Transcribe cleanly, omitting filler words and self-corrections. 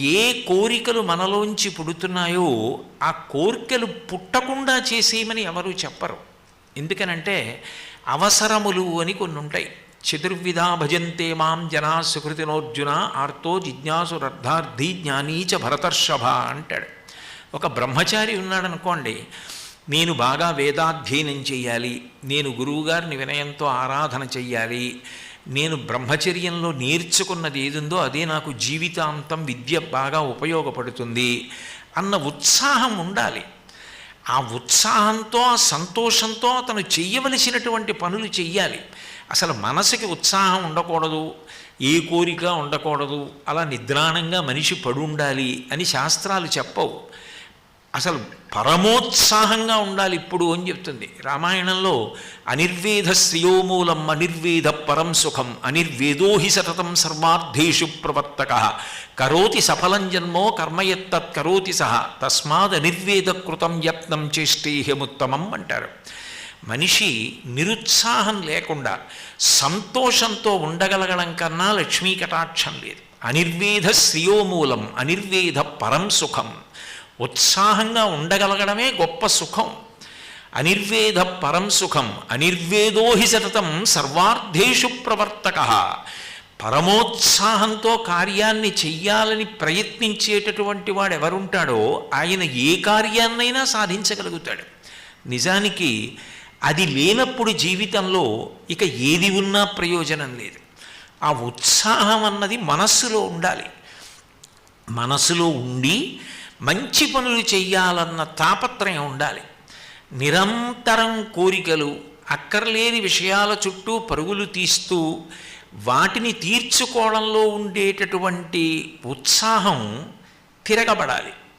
ఏ కోరికలు మనలోంచి పుడుతున్నాయో ఆ కోరికలు పుట్టకుండా చేసేయమని ఎవరూ చెప్పరు. ఎందుకనంటే అవసరములు అని కొన్ని ఉంటాయి. చతుర్విధా భజంతే మాం జనా సుకృతినోర్జున ఆర్తో జిజ్ఞాసురర్థార్థి జ్ఞానీచ భరతర్షభ అంటాడు. ఒక బ్రహ్మచారి ఉన్నాడనుకోండి, నేను బాగా వేదాధ్యయనం చెయ్యాలి, నేను గురువుగారిని వినయంతో ఆరాధన చెయ్యాలి, నేను బ్రహ్మచర్యంలో నేర్చుకున్నది ఏదుందో అదే నాకు జీవితాంతం విద్య బాగా ఉపయోగపడుతుంది అన్న ఉత్సాహం ఉండాలి. ఆ ఉత్సాహంతో ఆ సంతోషంతో అతను చెయ్యవలసినటువంటి పనులు చెయ్యాలి. అసలు మనసుకి ఉత్సాహం ఉండకూడదు, ఏ కోరిక ఉండకూడదు, అలా నిద్రాణంగా మనిషి పడుండాలి అని శాస్త్రాలు చెప్పవు. అసలు పరమోత్సాహంగా ఉండాలి ఇప్పుడు అని చెప్తుంది రామాయణంలో. అనిర్వేద శ్రియోమూలం అనిర్వేద పరం సుఖం అనిర్వేదో హి సతతం సర్వార్థేషు ప్రవర్తక కరోతి సఫలం జన్మో కర్మయత్తత్ కరోతి సహ తస్మాద్ అనిర్వేద కృతం యత్నం చేష్టేహ్యముత్తమం అంటారు. మనిషి నిరుత్సాహం లేకుండా సంతోషంతో ఉండగలగడం కన్నా లక్ష్మీ కటాక్షం లేదు. అనిర్వేద శ్రియోమూలం అనిర్వేద పరం సుఖం. ఉత్సాహంగా ఉండగలగడమే గొప్ప సుఖం. అనిర్వేద పరం సుఖం అనిర్వేదో హి సతతం సర్వార్థేషు ప్రవర్తక. పరమోత్సాహంతో కార్యాన్ని చెయ్యాలని ప్రయత్నించేటటువంటి వాడు ఎవరుంటాడో ఆయన ఏ కార్యాన్నైనా సాధించగలుగుతాడు. నిజానికి అది లేనప్పుడు జీవితంలో ఇక ఏది ఉన్నా ప్రయోజనం లేదు. ఆ ఉత్సాహం అన్నది మనస్సులో ఉండాలి. మనసులో ఉండి మంచి పనులు చెయ్యాలన్న తాపత్రయం ఉండాలి. నిరంతరం కోరికలు, అక్కర్లేని విషయాల చుట్టూ పరుగులు తీస్తూ వాటిని తీర్చుకోవడంలో ఉండేటటువంటి ఉత్సాహం తిరగబడాలి.